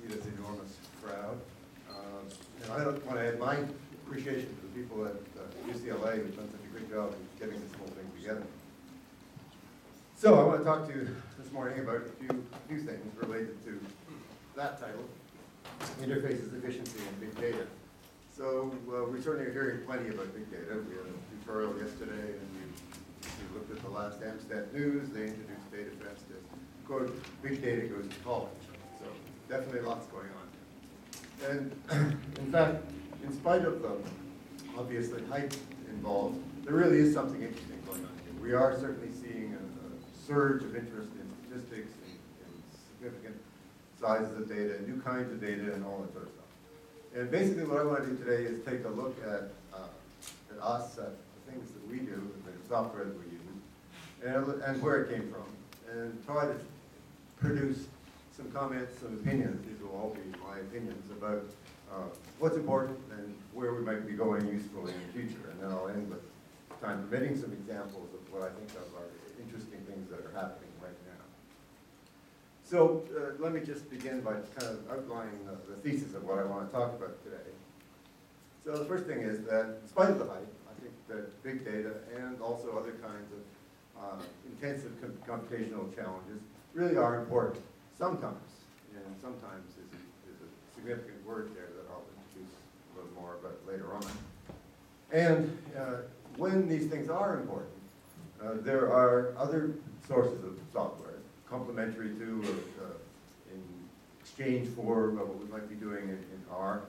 see this enormous crowd. And I want to add my appreciation to the people at UCLA who've done such a great job of getting this whole thing together. So I want to talk to you this morning about a few things related to that title, Interfaces, Efficiency, and Big Data. So we certainly are hearing plenty about big data. We had a tutorial yesterday, and we looked at the last SupStat news. They introduced data fest as, quote, big data goes to college. So definitely lots going on. And in fact, in spite of the obviously hype involved, there really is something interesting going on here. We are certainly seeing a surge of interest in statistics, in significant sizes of data, new kinds of data, and all that sort of stuff. And basically what I want to do today is take a look at us, at the things that we do, the software that we use, and where it came from, and try to produce some comments, some opinions. These will all be my opinions about what's important and where we might be going usefully in the future. And then I'll end with, time permitting, some examples of what I think of are interesting things that are happening right now. So let me just begin by kind of outlining the thesis of what I want to talk about today. So the first thing is that, in spite of the hype, I think that big data and also other kinds of intensive computational challenges really are important. Sometimes, and sometimes is a significant word there that I'll introduce a little more about later on. And when these things are important, there are other sources of software, complementary to or in exchange for what we might be doing in R,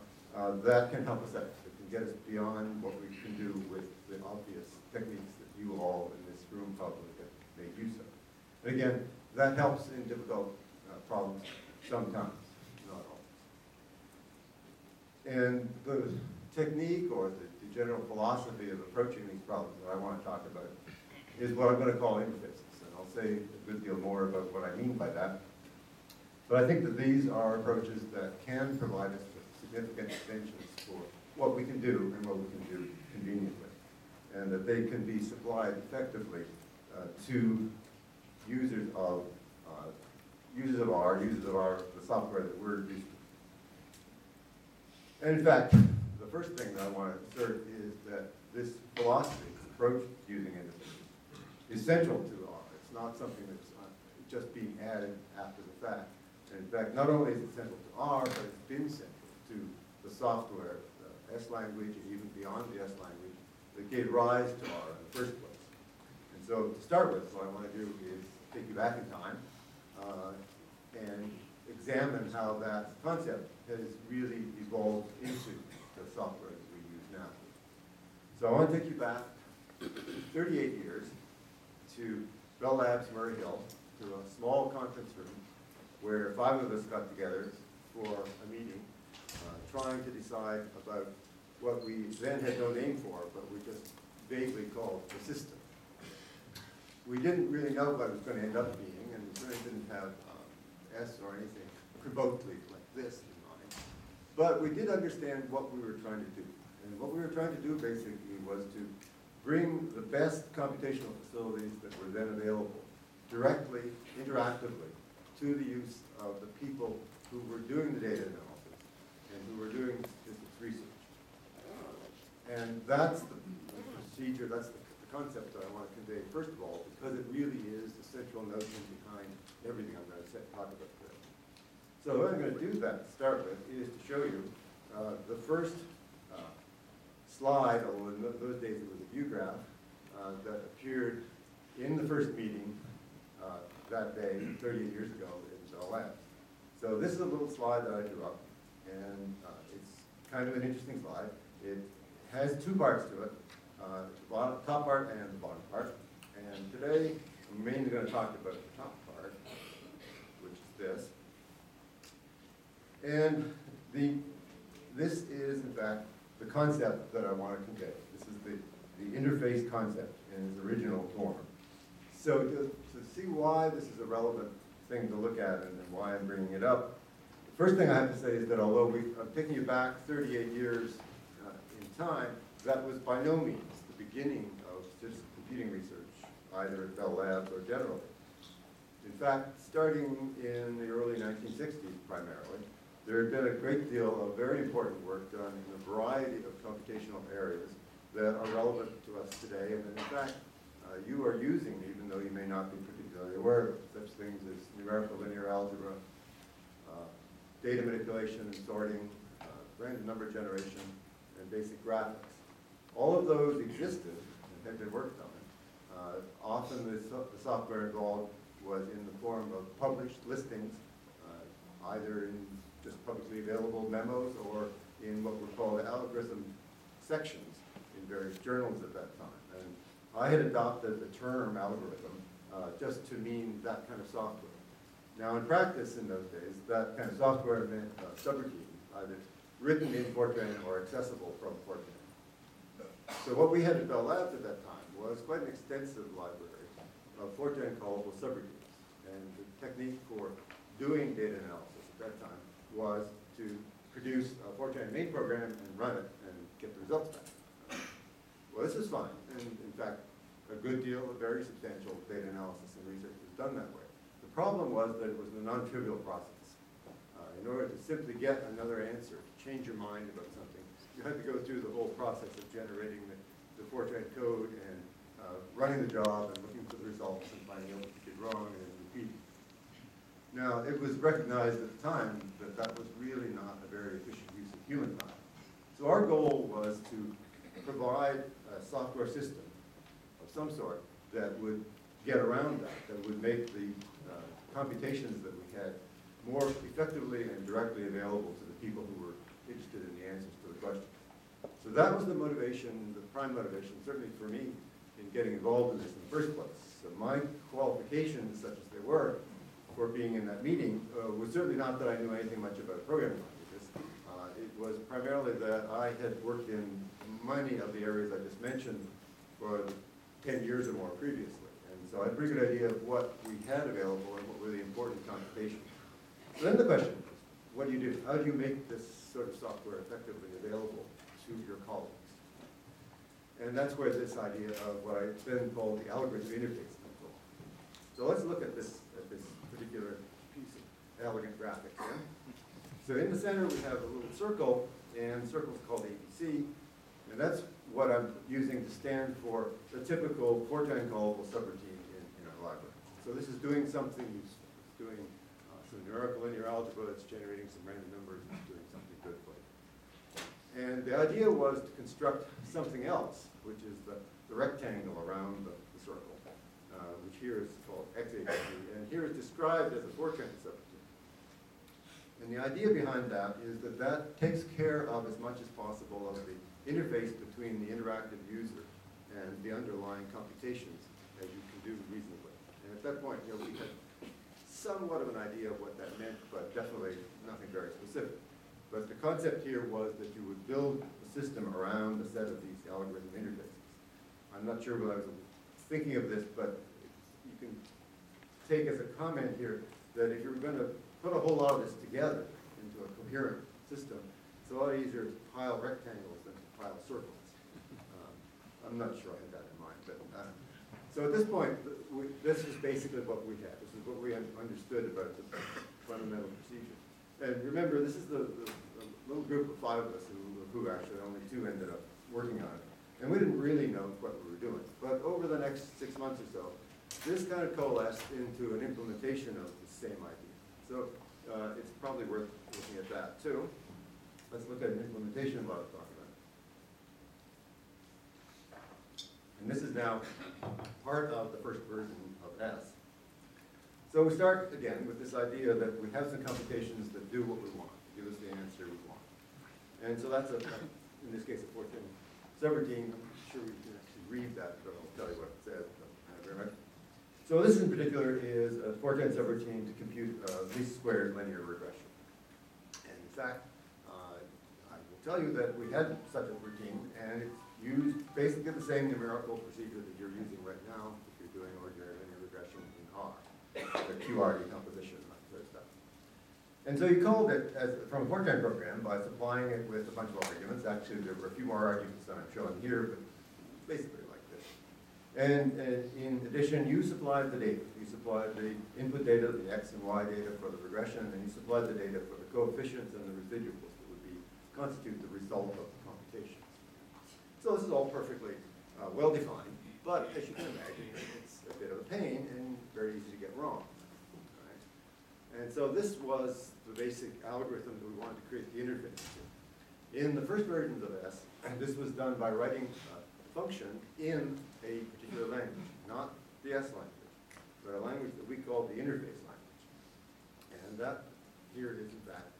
that can help us out. It can get us beyond what we can do with the obvious techniques that you all in this room probably have made use of. And again, that helps in difficult problems sometimes, not always. And the technique or the general philosophy of approaching these problems that I want to talk about is what I'm going to call interfaces. And I'll say a good deal more about what I mean by that. But I think that these are approaches that can provide us with significant extensions for what we can do and what we can do conveniently. And that they can be supplied effectively to users of the software that we're used to. And in fact, the first thing that I want to assert is that this philosophy, this approach to using interfaces, is central to R. It's not something that's just being added after the fact. And in fact, not only is it central to R, but it's been central to the software, the S language, and even beyond the S language, that gave rise to R in the first place. And so to start with, what I want to do is take you back in time and examine how that concept has really evolved into the software that we use now. So I want to take you back 38 years to Bell Labs, Murray Hill, to a small conference room where 5 of us got together for a meeting trying to decide about what we then had no name for, but we just vaguely called the system. We didn't really know what it was going to end up being, and we certainly didn't have S or anything remotely like this in mind. But we did understand what we were trying to do. And what we were trying to do basically was to bring the best computational facilities that were then available directly, interactively, to the use of the people who were doing the data analysis and who were doing statistics research. And that's the procedure, that's the concept that I want to convey, first of all, because it really is the central notion behind everything I'm going to talk about today. So what I'm going to do that to start with is to show you the first slide, although in those days it was a view graph, that appeared in the first meeting that day, 38 years ago in Bell Labs. So this is a little slide that I drew up, and it's kind of an interesting slide. It has 2 parts to it. The top part and the bottom part. And today, I'm mainly going to talk about the top part, which is this. And this is, in fact, the concept that I want to convey. This is the interface concept in its original form. So to see why this is a relevant thing to look at and why I'm bringing it up, the first thing I have to say is that although I'm taking you back 38 years in time, that was by no means the beginning of statistical computing research, either at Bell Labs or generally. In fact, starting in the early 1960s primarily, there had been a great deal of very important work done in a variety of computational areas that are relevant to us today, and in fact, you are using, even though you may not be particularly aware of such things as numerical linear algebra, data manipulation and sorting, random number generation, and basic graphics. All of those existed and had been worked on. Often the software involved was in the form of published listings, either in just publicly available memos or in what were called algorithm sections in various journals at that time. And I had adopted the term algorithm just to mean that kind of software. Now, in practice in those days, that kind of software meant subroutine, either written in Fortran or accessible from Fortran. So what we had at Bell Labs at that time was quite an extensive library of Fortran callable subroutines. And the technique for doing data analysis at that time was to produce a Fortran main program and run it and get the results back. Well, this is fine, and in fact, a good deal of very substantial data analysis and research was done that way. The problem was that it was a non-trivial process. In order to simply get another answer, to change your mind about something, you had to go through the whole process of generating the Fortran code and running the job and looking for the results and finding out what you did wrong and then repeating. Now, it was recognized at the time that that was really not a very efficient use of human time. So our goal was to provide a software system of some sort that would get around that would make the computations that we had more effectively and directly available to the people who were interested in the answers to the question. So that was the motivation, the prime motivation, certainly for me, in getting involved in this in the first place. So my qualifications, such as they were, for being in that meeting, was certainly not that I knew anything much about programming languages. It was primarily that I had worked in many of the areas I just mentioned for 10 years or more previously. And so I had a pretty good idea of what we had available and what were the important computations. So then the question is, what do? How do you make this sort of software effectively available to your colleagues? And that's where this idea of what I then called the algorithm interface comes along. So let's look at this particular piece of elegant graphics here. So in the center we have a little circle, and the circle is called ABC, and that's what I'm using to stand for the typical Fortran callable subroutine in our library. So this is doing something useful. It's doing some numerical linear algebra, that's generating some random numbers, and it's doing something good for you. And the idea was to construct something else, which is the rectangle around the circle, which here is called XABC, and here is described as a Fortran subroutine. And the idea behind that is that that takes care of as much as possible of the interface between the interactive user and the underlying computations as you can do reasonably. And at that point, we had somewhat of an idea of what that meant, but definitely nothing very specific. But the concept here was that you would build a system around a set of these algorithm interfaces. I'm not sure what I was thinking of this, but you can take as a comment here that if you're going to put a whole lot of this together into a coherent system, it's a lot easier to pile rectangles than to pile circles. I'm not sure I had that in mind. But, so at this point, this is basically what we had. This is what we understood about the fundamental procedure. And remember, this is the little group of 5 of us who actually only 2 ended up working on it. And we didn't really know what we were doing. But over the next 6 months or so, this kind of coalesced into an implementation of the same idea. So it's probably worth looking at that too. Let's look at an implementation of what I was talking about. And this is now part of the first version of S. So we start, again, with this idea that we have some computations that do what we want, give us the answer we want. And so that's, in this case, a Fortran subroutine. I'm sure we can actually read that, but I'll tell you what it says. Very much. So this in particular is a Fortran subroutine to compute least squares linear regression. And in fact, I will tell you that we had such a routine, and it's used basically the same numerical procedure that you're using right now if you're doing ordinary linear regression in R. The QR decomposition, that sort of stuff. And so you called it from a Fortran program by supplying it with a bunch of arguments. Actually, there were a few more arguments than I'm showing here, but basically like this. And in addition, you supplied the data. You supplied the input data, the X and Y data for the regression, and you supplied the data for the coefficients and the residuals that would constitute the result of the computation. So this is all perfectly well-defined, but as you can imagine, it's a bit of a pain and very easy to get wrong. Right? And so this was the basic algorithm that we wanted to create the interface to. In the first versions of S, this was done by writing a function in a particular language, not the S language, but a language that we call the interface language. And that here is, in fact,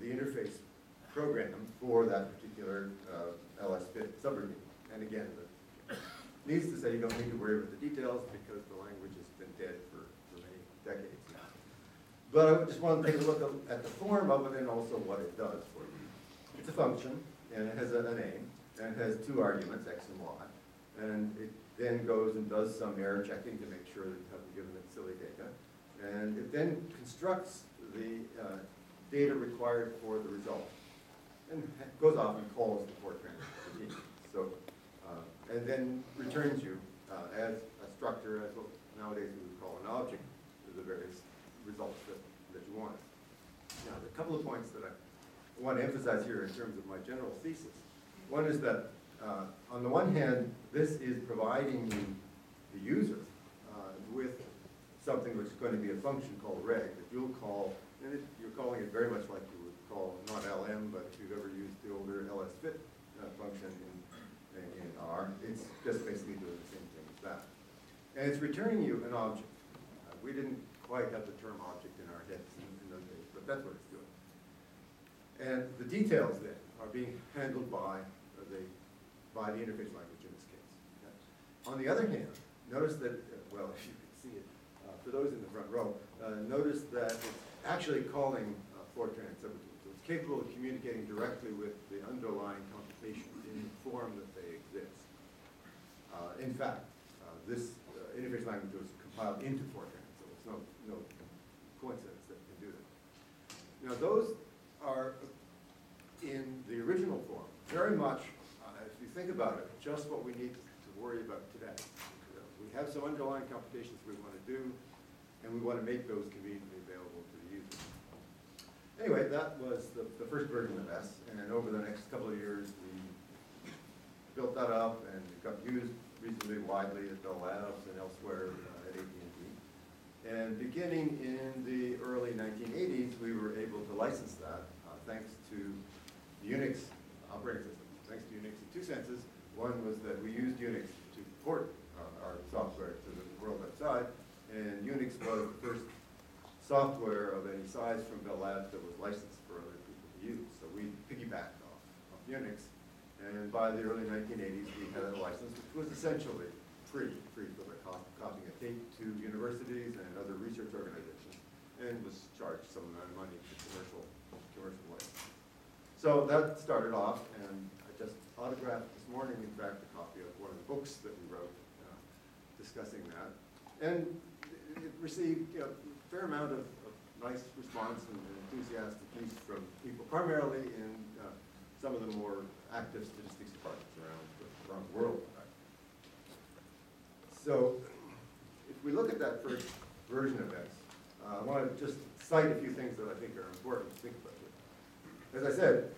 the interface program for that particular LS-fit subroutine. And again, needs to say you don't need to worry about the details because the language has been dead for many decades now. But I just want to take a look at the form of it and also what it does for you. It's a function, and it has a name, and it has two arguments, X and Y. And it then goes and does some error checking to make sure that you haven't given it silly data. And it then constructs the data required for the result. And goes off and calls the Fortran routine. So, and then returns you as a structure, as what nowadays we would call an object, to the various results that you want. Now, there are a couple of points that I want to emphasize here in terms of my general thesis. One is that, on the one hand, this is providing the user with something which is going to be a function called reg that you'll call, and you're calling it very much like you would call, not LM, but if you've ever used the older LS-fit function in R, it's just basically doing the same thing as that. And it's returning you an object. We didn't quite have the term object in our heads in those days, but that's what it's doing. And the details then are being handled by the interface language in this case. Okay. On the other hand, notice that, well, if you can see it, for those in the front row, notice that it's actually calling Fortran subroutines. So it's capable of communicating directly with the underlying computations in the form that they exist. In fact, this interface language was compiled into Fortran, so it's no coincidence that it can do that. Now those are in the original form, very much, if you think about it, just what we need to worry about today. We have some underlying computations we want to do, and we want to make those conveniently available to the user. Anyway, that was the first version of S, and over the next couple of years, we built that up, and it got used reasonably widely at Bell Labs and elsewhere at AT&T. And beginning in the early 1980s, we were able to license that thanks to the Unix operating system. Thanks to Unix in two senses. One was that we used Unix to port our software to the world outside, and Unix was the first software of any size from Bell Labs that was licensed for other people to use. So we piggybacked off Unix, and by the early 1980s, we had a license which was essentially free for the copying of tape to universities and other research organizations, and was charged some amount of money for commercial license. So that started off, and I just autographed this morning, in fact, a copy of one of the books that we wrote discussing that. And it received a fair amount of nice response and enthusiastic use from people, primarily in some of the more active statistics departments around the world. So if we look at that first version of X, I want to just cite a few things that I think are important to think about here. As I said,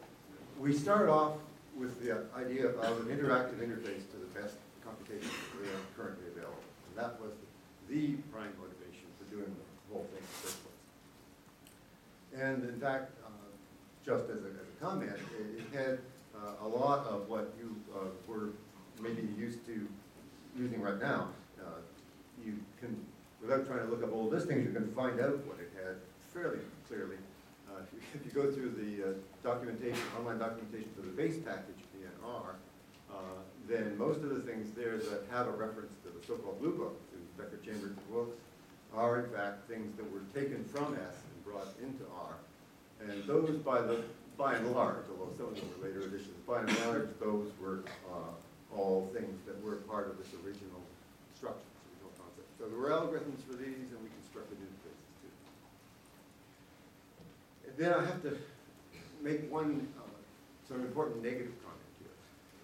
we start off with the idea of an interactive interface to the best computations that we have currently available. And that was the prime motivation for doing the whole thing in the first place. And in fact, just as a comment, it had a lot of what you were maybe used to using right now. You can, without trying to look up old listings, you can find out what it had fairly clearly. If you go through the documentation, online documentation for the base package in R, then most of the things there that have a reference to the so-called blue book, in Becker Chambers books, are in fact things that were taken from S and brought into R. And those, by and large, although some of them were later additions, by and large, those were all things that were part of this original structure, this original concept. So there were algorithms for these, and we constructed interfaces too. And then I have to make one sort of important negative comment here.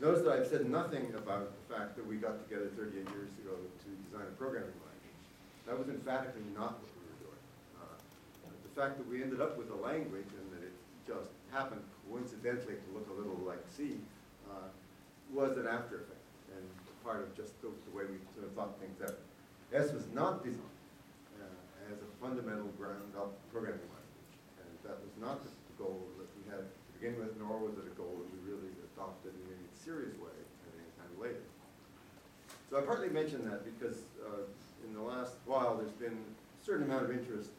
Notice that I've said nothing about the fact that we got together 38 years ago to design a programming language. That was emphatically not what we were doing. The fact that we ended up with a language and that it just happened coincidentally to look a little like C was an after effect and part of just the way we sort of thought things out. S was not designed as a fundamental ground-up programming language, and that was not the goal that we had to begin with, nor was it a goal that we really adopted in any serious way at any time later. So I partly mention that because in the last while there's been a certain amount of interest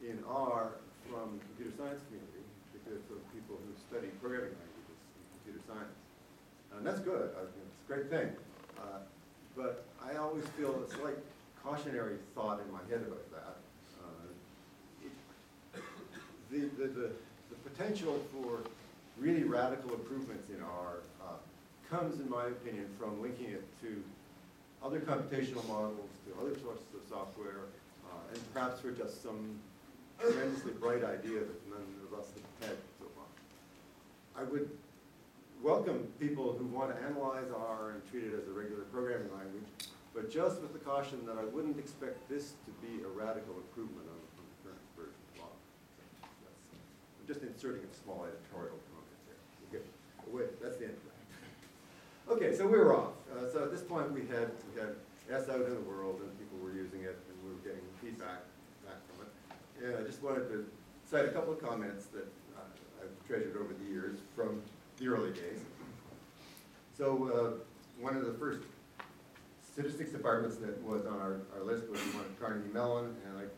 in R from the computer science community, particularly for people who study programming languages in computer science. And that's good. It's a great thing. But I always feel a slight cautionary thought in my head about that. The potential for really radical improvements in R comes, in my opinion, from linking it to other computational models, to other sources of software, and perhaps for just some tremendously bright idea that none of us have had so far. I would welcome people who want to analyze R and treat it as a regular programming language, but just with the caution that I wouldn't expect this to be a radical improvement on the current version of R. I'm just inserting a small editorial comment there. Okay. Wait, that's the end of that. Okay, so we were off. So at this point we had S out in the world and people were using it and we were getting feedback back from it. And I just wanted to cite a couple of comments that I've treasured over the years from the early days. So one of the first statistics departments that was on our list was the one at Carnegie Mellon, and it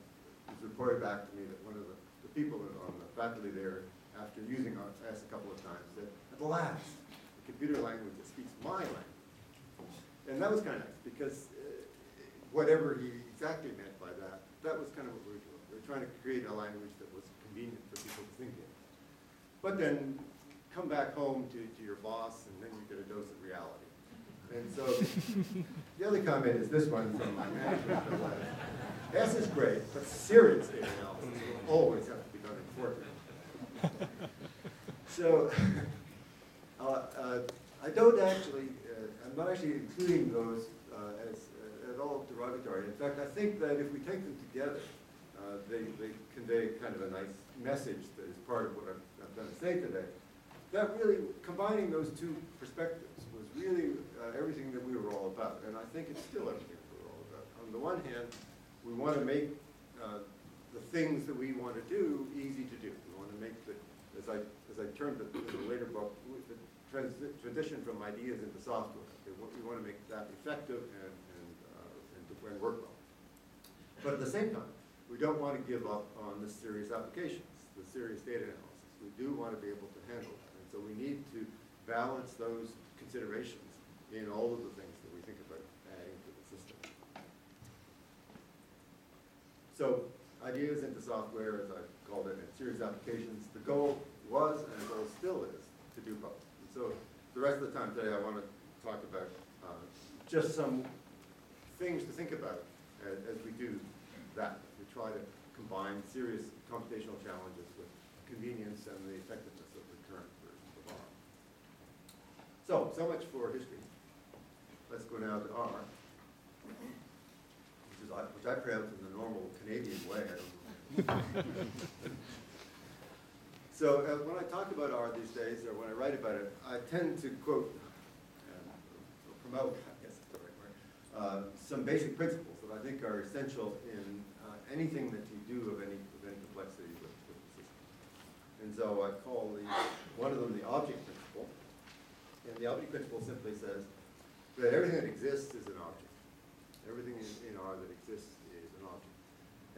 was reported back to me that one of the people on the faculty there, after using S a couple of times, said, "At last, the computer language that speaks my language." And that was kind of nice, because whatever he exactly meant by that, that was kind of what we were doing. We were trying to create a language that was convenient for people to think in. But then come back home to your boss, and then you get a dose of reality. And so the other comment is this one from my manager. S is great, but serious data analysis will always have to be done in Fortran. So I don't actually, I'm not actually including those as at all derogatory. In fact, I think that if we take them together, they convey kind of a nice message that is part of what I've done to say today. That really, combining those two perspectives was really everything that we were all about, and I think it's still everything that we're all about. On the one hand, we want to make the things that we want to do easy to do. We want to make the, as I termed it in the later book, the transition from ideas into software. We want to make that effective and work well. But at the same time, we don't want to give up on the serious applications, the serious data analysis. We do want to be able to handle that. And so we need to balance those considerations in all of the things that we think about adding to the system. So ideas into software, as I've called it, and serious applications, the goal was and the goal still is to do both. And so the rest of the time today I want to talk about just some things to think about as we do that. We try to combine serious computational challenges with convenience and the effectiveness of the current version of R. So much for history. Let's go now to R, which I pronounce in the normal Canadian way. So when I talk about R these days, or when I write about it, I tend to quote, promote, I guess is the right word, some basic principles that I think are essential in anything that you do of any complexity with the system. And so I call one of them the object principle. And the object principle simply says that everything that exists is an object. Everything in R that exists is an object.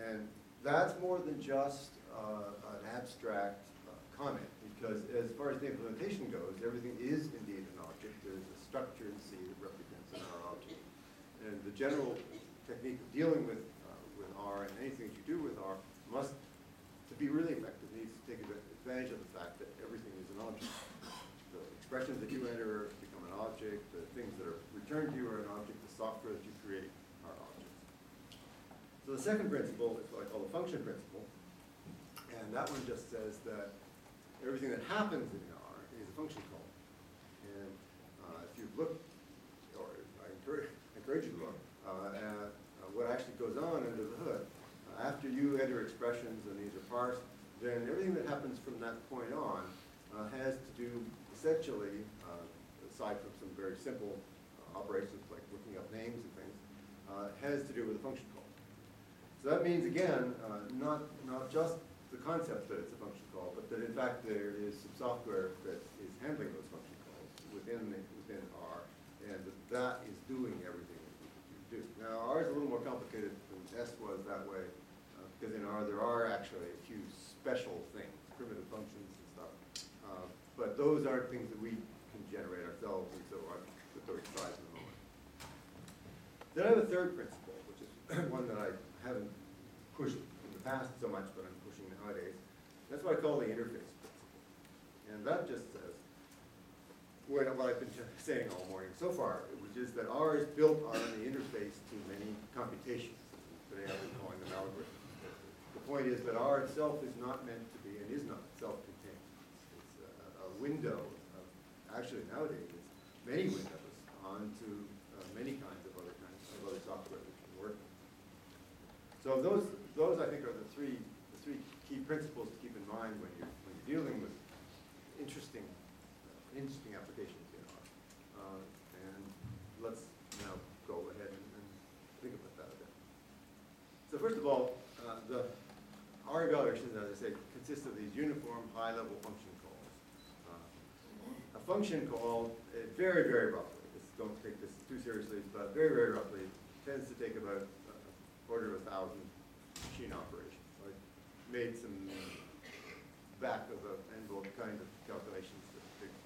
And that's more than just an abstract comment, because as far as the implementation goes, everything is indeed an object. There's a structure in C that represents an R object. And the general technique of dealing with R and anything that you do with R must, to be really effective, needs to take advantage of the fact that everything is an object. The expressions that you enter become an object, the things that are returned to you are an object, the software that you create are objects. So the second principle is what I call the function principle, and that one just says that everything that happens in R is a function call. And if you encourage you to look at what actually goes on under the hood. After you enter expressions and these are parsed, then everything that happens from that point on has to do essentially, aside from some very simple operations like looking up names and things, has to do with a function call. So that means, again, not just the concept that it's a function call, but that in fact there is some software that is handling those function calls within R, and that is doing everything that you do. Now, R is a little more complicated than S was that way, because in R there are actually a few special things, primitive functions and stuff. But those aren't things that we can generate ourselves, and so I'll put those aside in a moment. Then I have a third principle, which is one that I haven't pushed in the past so much, but I'm pushing nowadays. That's what I call the interface principle. And that just says what I've been saying all morning so far, which is that R is built on the interface to many computations. Today I've been calling them algorithms. The point is that R itself is not meant to be and is not self-contained. It's a window of, actually nowadays, it's many windows onto many kinds of other software that can work. So those I think are the three key principles to keep in mind when you're dealing with interesting applications in R. And let's now go ahead and think about that a bit. So first of all, the R evaluations, as I say, consist of these uniform high-level function calls. A function call, very, very roughly, don't take this too seriously, but very, very roughly, tends to take about order of 1,000 machine operations. So I made some back of the envelope kind of calculations to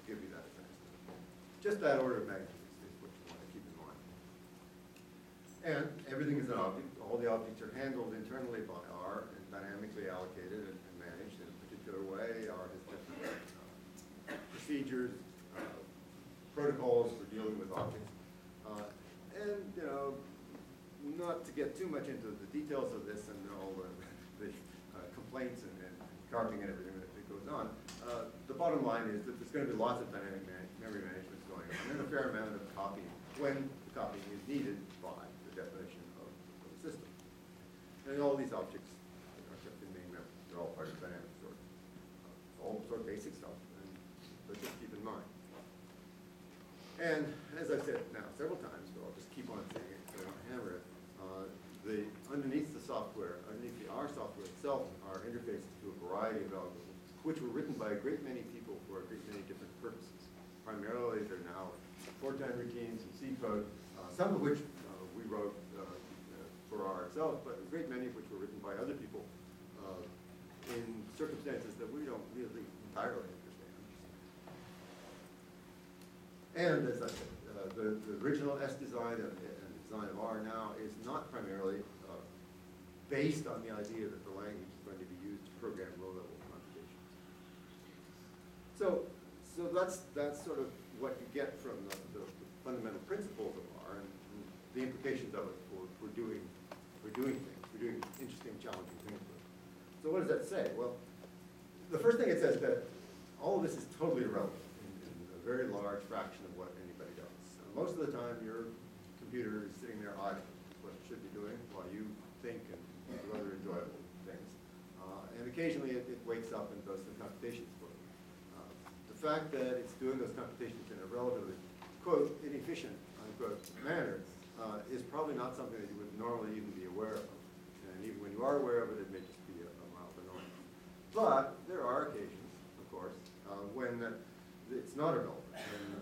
give you that sense. Just that order of magnitude is what you want to keep in mind. And everything is an object. All the objects are handled internally by R and dynamically allocated and managed in a particular way. R has different procedures, protocols for dealing with objects. And, not to get too much into the details of this and all the complaints and carving and everything that goes on, the bottom line is that there's going to be lots of dynamic memory management going on, and a fair amount of copying when the copying is needed by the definition of the system. And all these objects are kept in main memory. They're all part of dynamic storage. All sort of basic stuff, but just keep in mind. And as I've said now several times, but I'll just keep on saying it so I don't hammer it, underneath the software, underneath the R software itself, are interfaces to a variety of algorithms, which were written by a great many people for a great many different purposes. Primarily, they're now for-time routines and C code, some of which we wrote for R itself, but a great many of which were written by other people in circumstances that we don't really entirely understand. And as I said, the original S design and the design of R now is not primarily based on the idea that the language is going to be used to program low-level computations. So that's sort of what you get from the fundamental principles of R and the implications of it for doing things, for doing interesting, challenging things with it. So what does that say? Well, the first thing it says that all of this is totally irrelevant in a very large fraction of what anybody does. Most of the time, your computer is sitting there idle, what it should be doing while you think and do other enjoyable things. And occasionally it wakes up and does some computations for you. The fact that it's doing those computations in a relatively, quote, inefficient, unquote, manner is probably not something that you would normally even be aware of. And even when you are aware of it, it may just be a mild annoyance. But there are occasions, of course, when it's not irrelevant. And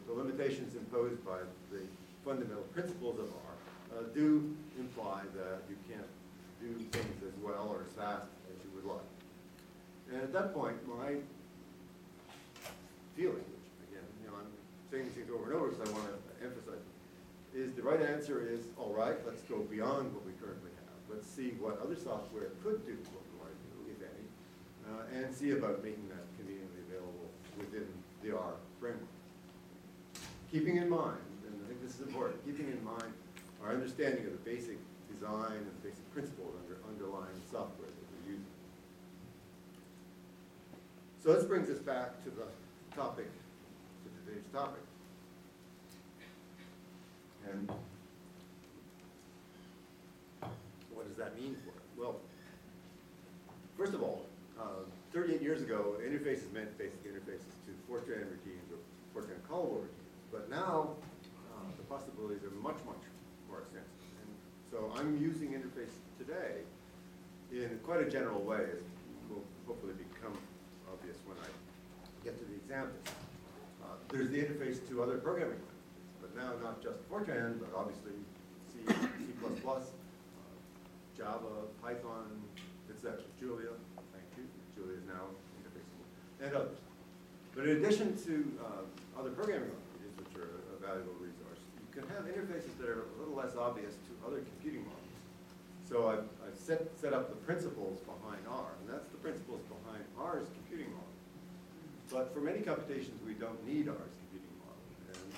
the limitations imposed by the fundamental principles of R do imply that you can't do things as well or as fast as you would like. And at that point, my feeling, which again, I'm saying these things over and over because I want to emphasize them, is the right answer is, all right, let's go beyond what we currently have. Let's see what other software could do what we want to do, if any, and see about making that conveniently available within the R framework. Keeping in mind, and I think this is important, keeping in mind our understanding of the basic design and the basic principles underlying software that we're using. So this brings us back to the topic, to today's topic. And that mean for it? Well, first of all, 38 years ago, interfaces meant basic interfaces to Fortran routines or Fortran callable routines. But now, the possibilities are much, much more extensive. And so I'm using interfaces today in quite a general way, as will hopefully become obvious when I get to the examples. There's the interface to other programming languages, but now not just Fortran, but obviously C, C++, Java, Python, etc. Julia, thank you. Julia is now interfaceable, and others. But in addition to other programming languages, which are a valuable resource, you can have interfaces that are a little less obvious to other computing models. So I've set up the principles behind R, and that's the principles behind R's computing model. But for many computations, we don't need R's computing model, and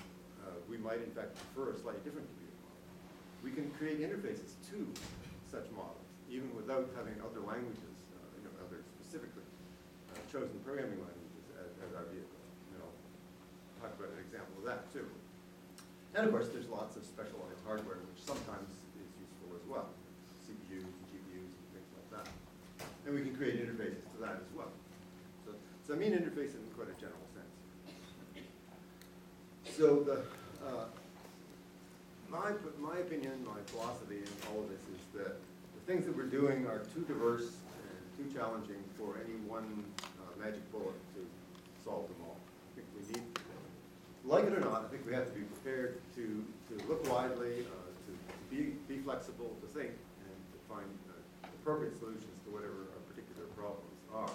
we might, in fact, prefer a slightly different computing model. We can create interfaces to such models, even without having other languages, other specifically chosen programming languages as our vehicle. And I'll talk about an example of that, too. And, of course, there's lots of specialized hardware, which sometimes is useful as well. CPUs and GPUs and things like that. And we can create interfaces to that as well. So I mean interface in quite a general sense. So my opinion, my philosophy in all of this is that the things that we're doing are too diverse and too challenging for any one magic bullet to solve them all. I think we need, like it or not, I think we have to be prepared to look widely, to be flexible, to think, and to find appropriate solutions to whatever our particular problems are.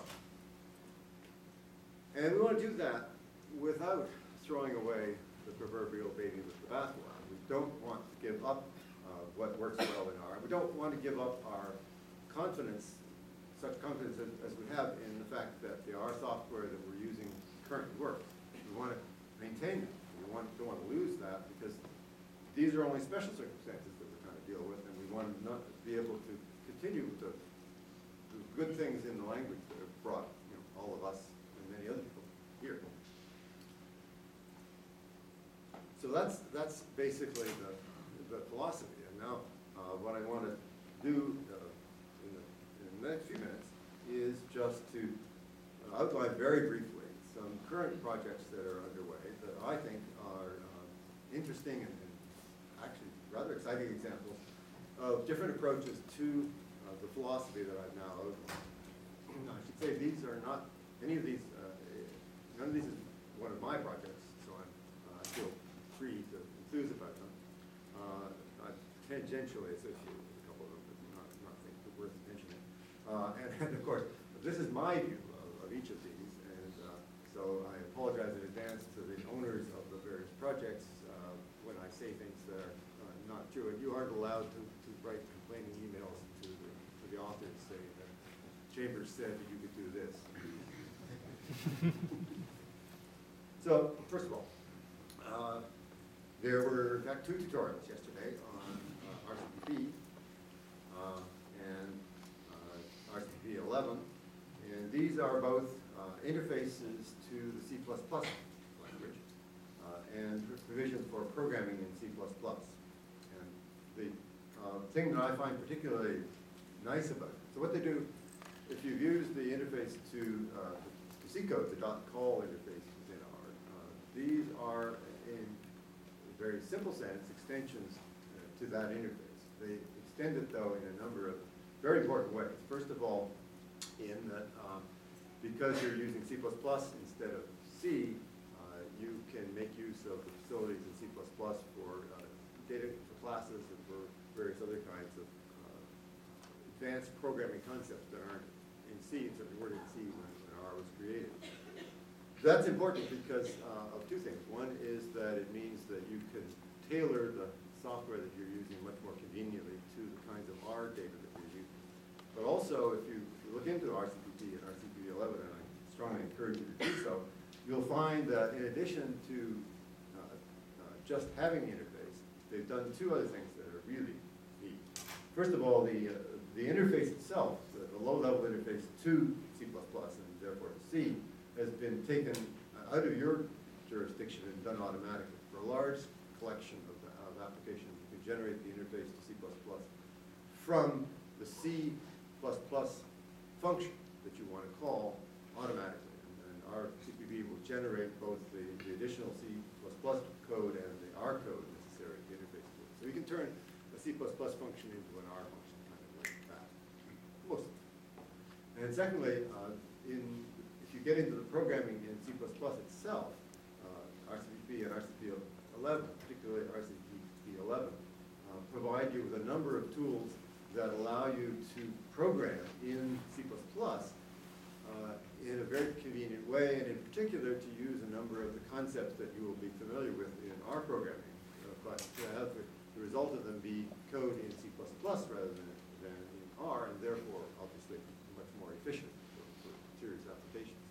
And we want to do that without throwing away the proverbial baby with the bathwater. We don't want to give up what works well in R. We don't want to give up our confidence, such confidence as we have in the fact that the R software that we're using currently works. We want to maintain it. We don't want to lose that because these are only special circumstances that we're trying to deal with, and we want to not be able to continue with the good things in the language that have brought all of us and many other people here. So that's basically the philosophy. And now what I want to do in the next few minutes is just to outline very briefly some current projects that are underway that I think are interesting and actually rather exciting examples of different approaches to the philosophy that I've now outlined. I should say these are not, any of these, none of these is one of my projects, so I feel free to enthuse about them. I'm tangentially associated with a couple of them, but not think worth mentioning. And of course, this is my view of each of these, and so I apologize in advance to the owners of the various projects when I say things that are not true. And you aren't allowed to write complaining emails to the authors saying that Chambers said that you could do this. So, first of all, there were, in fact, 2 tutorials yesterday on RCPP and RCPP 11, and these are both interfaces to the C++ language and provisions for programming in C++. And the thing that I find particularly nice about it, so what they do, if you've used the interface to C code, the .call interface within R, these are in a very simple sense extensions to that interface. They extend it, though, in a number of very important ways. First of all, in that because you're using C++ instead of C, you can make use of the facilities in C++ for data for classes and for various other kinds of advanced programming concepts that aren't in C, except they were in C when R was created. That's important because of 2 things. One is that it means that you can tailor the software that you're using much more conveniently to the kinds of R data that you're using. But also, if you look into RCPP and RCPP 11, and I strongly encourage you to do so, you'll find that in addition to just having the interface, they've done 2 other things that are really neat. First of all, the interface itself, the low-level interface to C++ and therefore to C, has been taken out of your jurisdiction and done automatically. For a large collection of applications, you can generate the interface to C++ from the C++ function that you want to call automatically. And our CPV will generate both the additional C++ code and the R code necessary to interface to it. So you can turn a C++ function into an R function kind of like that, most of it. And secondly, if you get into the programming in C++ itself, RCP and RCP11, particularly RCP11, provide you with a number of tools that allow you to program in C++ in a very convenient way, and in particular to use a number of the concepts that you will be familiar with in R programming, but to have the result of them be code in C++ rather than in R, and therefore obviously much more efficient for serious applications.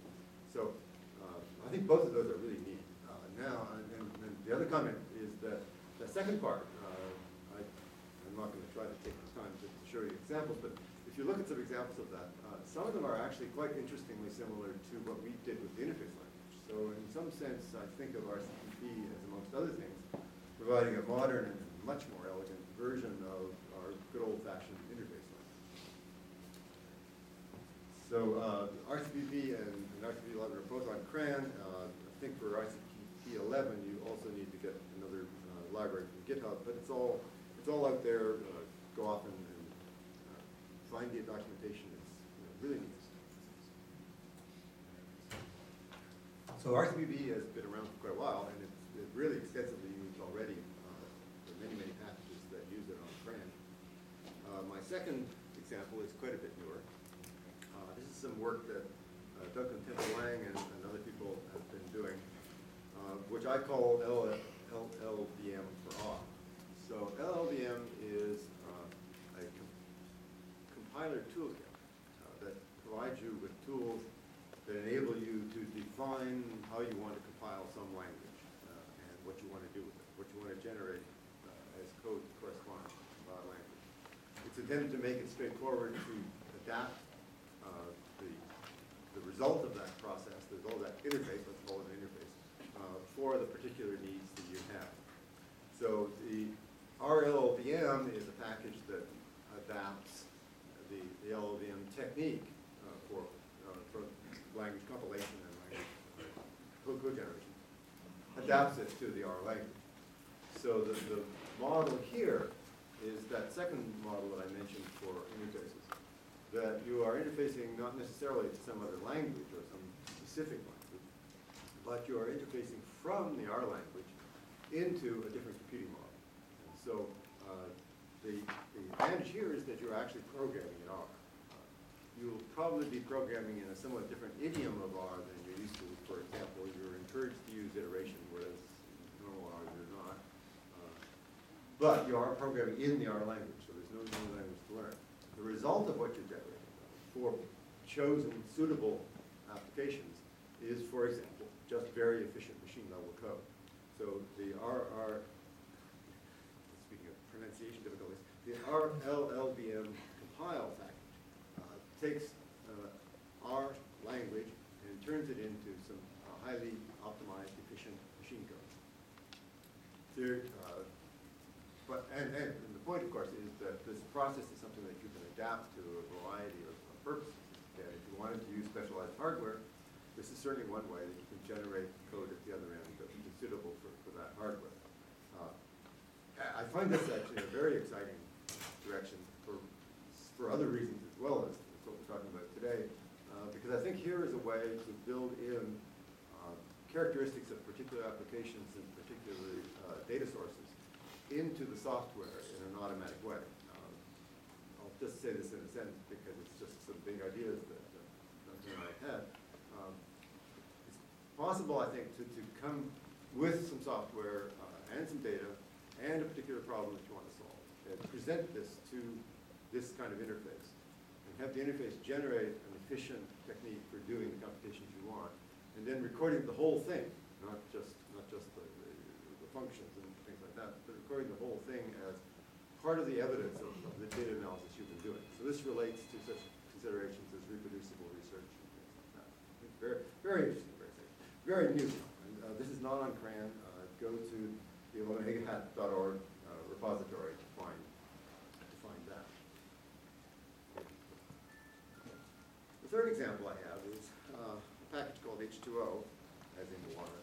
So I think both of those are really neat. Now, and the other comment is that the second part, I'm not going to try to take the time to show you examples, but if you look at some examples of that, some of them are actually quite interestingly similar to what we did with the interface language. So in some sense, I think of RCP as, amongst other things, providing a modern and much more elegant version of our good old-fashioned interface language. So RCPP and RCP11 are both on CRAN. I think for RCP11, you also need to get another library from GitHub, but it's all out there. Go off and find the documentation. It's really neat. So RCPP has been around for quite a while, and it's really extensively used already. There are many, many packages that use it on CRAN. My second example is quite a bit newer. This is some work that Duncan Temple-Wang and other people have been doing, which I call LLVM for R. So LLVM is a compiler toolkit that provides you with tools that enable you to define how you want to compile some language and what you want to do with it, what you want to generate as code corresponding to our language. It's intended to make it straightforward to adapt the result of that process, the result of that interface, let's call it an interface, for the particular needs that you have. So the RLLVM is a package that adapts the LLVM technique for language compilation and language code generation, adapts it to the R language. So the model here is that second model that I mentioned for interfaces, that you are interfacing not necessarily to some other language or some specific language, but you are interfacing from the R language into a different computing model. And so the advantage here is that you're actually programming in R. You'll probably be programming in a somewhat different idiom of R than you're used to. For example, you're encouraged to use iteration, whereas normal R you're not. But you are programming in the R language, so there's no new language to learn. The result of what you're generating for chosen suitable applications is, for example, just very efficient machine level code. So the speaking of pronunciation difficulties, the RLLVM compile package takes R language and turns it into some highly optimized, efficient machine code. And the point, of course, is that this process is something that you can adapt to a variety of purposes. And if you wanted to use specialized hardware, this is certainly one way that you can generate code at the other end that would be suitable for that hardware. I find this actually a very exciting direction for other reasons as well as what we're talking about today, because I think here is a way to build in characteristics of particular applications and particular data sources into the software in an automatic way. I'll just say this in a sentence because it's just some big ideas that Duncan and I had. It's possible, I think, to come with some software and some data and a particular problem that you want to solve, and present this to this kind of interface, and have the interface generate an efficient technique for doing the computations you want, and then recording the whole thing, not just the functions and things like that, but recording the whole thing as part of the evidence of the data analysis you've been doing. So this relates to such considerations as reproducible research and things like that. It's very, very interesting, very new. And this is not on CRAN. Go to the omegahat.org repository to find that. third example I have is a package called H2O, as in water.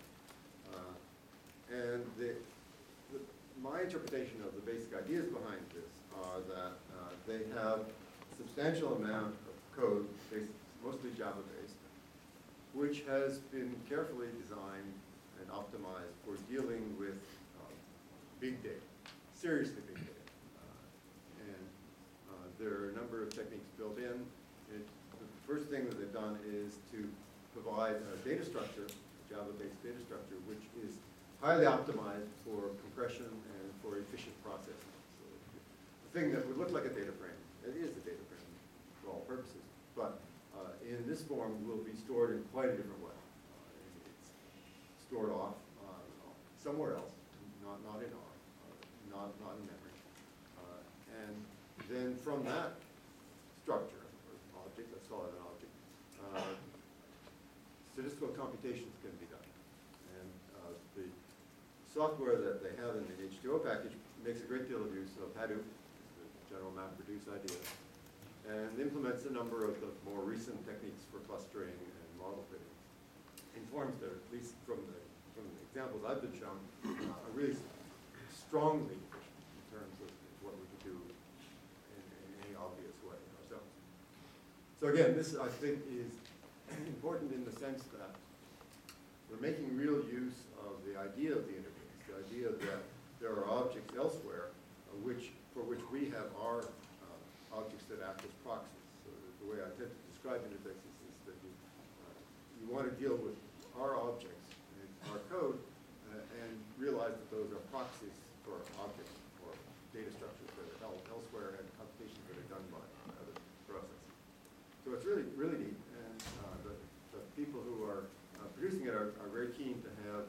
And my interpretation of the basic ideas behind this are that they have a substantial amount of code, mostly Java-based, which has been carefully designed and optimized for dealing with big data, seriously big data. There are a number of techniques built in. The first thing that they've done is to provide a data structure, a Java-based data structure, which is highly optimized for compression and for efficient processing. So the thing that would look like a data frame, it is a data frame for all purposes, but in this form will be stored in quite a different way. It's stored off somewhere else, not in R, not in memory. And then from that structure, or object, let's call it an object, statistical computations can be done. And the software that they have in the H2O package makes a great deal of use of Hadoop, the general MapReduce idea, and implements a number of the more recent techniques for clustering and model fitting in forms that, at least from the examples I've been shown, are really strongly efficient in terms of what we could do in any obvious way ourselves. So again, this I think is important in the sense that we're making real use of the idea of the interface, the idea that there are objects elsewhere for which we have our objects that act as proxies. So the way I tend to describe interfaces is that you want to deal with our objects and our code and realize that those are proxies for objects or data structures that are held elsewhere and computations that are done by other processes. So it's really, really neat, and the people who are producing it are very keen to have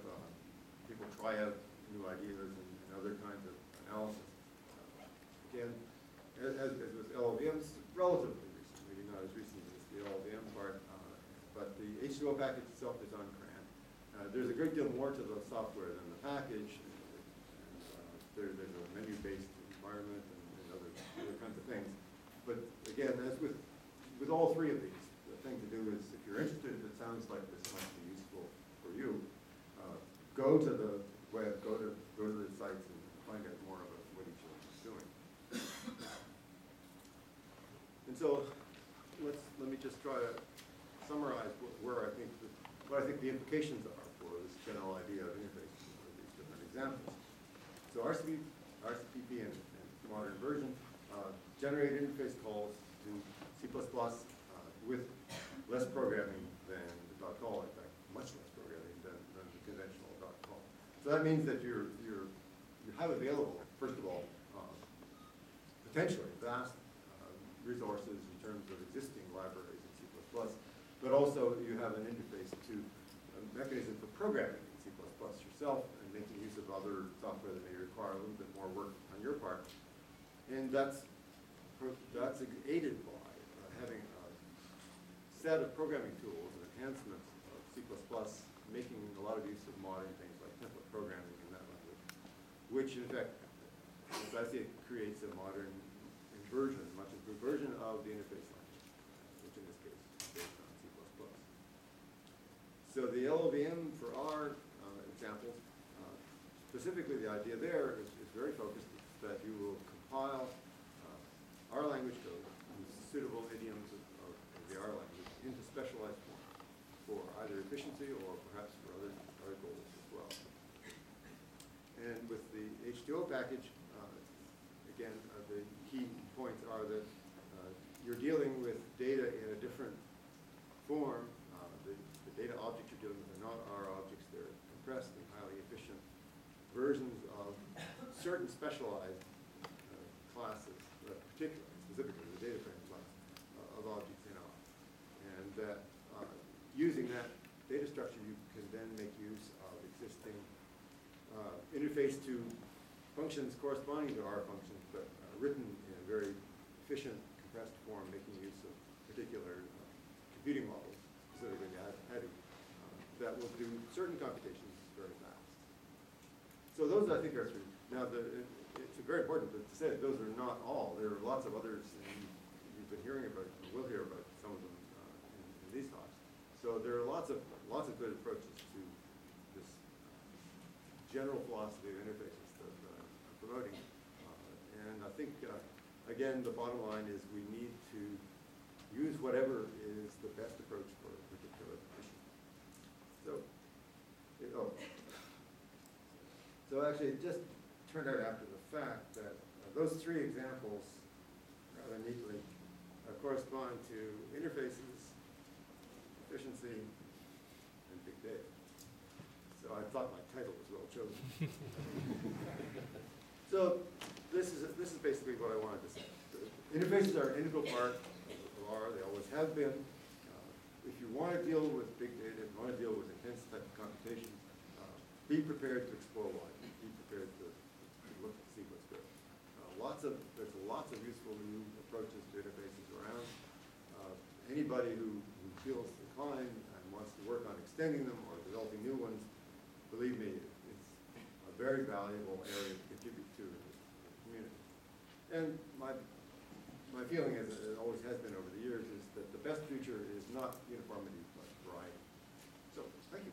people try out new ideas and other kinds of analysis. Again, as with LLVMs, relatively recent, maybe not as recent as the LLVM part, but the H2O package itself is on CRAN. There's a great deal more to the software than the package. There's a menu-based environment and other kinds of things. But again, as with all three of these, the thing to do is, if you're interested, it sounds like this might be useful for you, go to the web, go to the sites and find out more about what each of them is doing. And so let me just try to summarize what I think the implications are for this general idea of interfaces with these different examples. So RCPP and modern version generate interface calls to C++ with less programming than the .call, in fact, much less programming than the conventional .call. So that means that you have available, first of all, potentially vast resources in terms of existing libraries in C++, but also you have an interface to a mechanism for programming in C++ yourself and making use of other software that may require a little bit more work on your part. And that's aided by having a set of programming tools and enhancements of C++, making a lot of use of modern things like template programming in that language, which in fact, as I see it, creates a modern inversion, much as the version of the interface language, which in this case is based on C++. So the LLVM for our examples, specifically the idea there is very focused that you will compile our language code, suitable idioms of the R language, into specialized form for either efficiency or perhaps for other goals as well. And with the H2O package, again, the key points are that you're dealing with data in a different form. The data objects you're dealing with are not R objects. They're compressed and highly efficient versions of certain specialized classes, specifically the data frame class of objects in R. And that using that data structure, you can then make use of existing interface to functions corresponding to R functions, but written in a very efficient, compressed form, making use of particular computing models, specifically Hadoop, that will do certain computations very fast. So those, I think, are three. Now, it's very important to say that those are not all. There are lots of others, and you've been hearing about, and will hear about some of them in these talks. So there are lots of good approaches to this general philosophy of interfaces that I'm promoting. And I think, again, the bottom line is we need to use whatever is the best approach for a particular issue. So actually, it just turned out after the fact that those three examples rather neatly correspond to interfaces, efficiency, and big data. So I thought my title was well chosen. So this is basically what I wanted to say. Interfaces are an integral part of R. They always have been. If you want to deal with big data, if you want to deal with intense type of computation, be prepared to explore why. Be prepared to look and see what's good. There's lots of useful new approaches to interfaces around. Anybody who feels inclined and wants to work on extending them or developing new ones, believe me, it's a very valuable area to contribute to in the community. And my feeling, as it always has been over the years, is that the best future is not uniformity, but variety. So, thank you.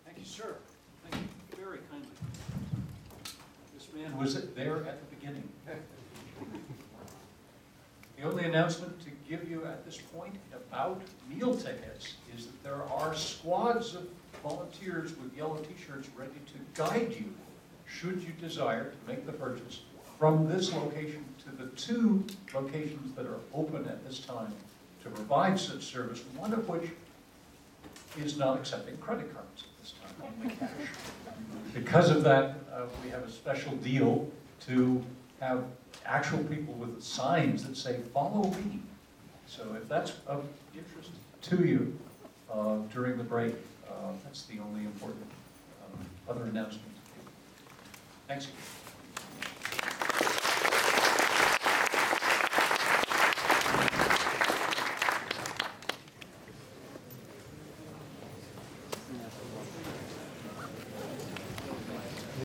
Thank you, sir. Thank you very kindly. This man was there at the beginning. The only announcement to give you at this point about meal tickets is that there are squads of volunteers with yellow t-shirts ready to guide you, should you desire to make the purchase, from this location to the two locations that are open at this time to provide such service, one of which is not accepting credit cards at this time, only cash. Because of that, we have a special deal to have actual people with signs that say, "Follow me." So if that's of interest to you during the break, that's the only important other announcement. Thanks.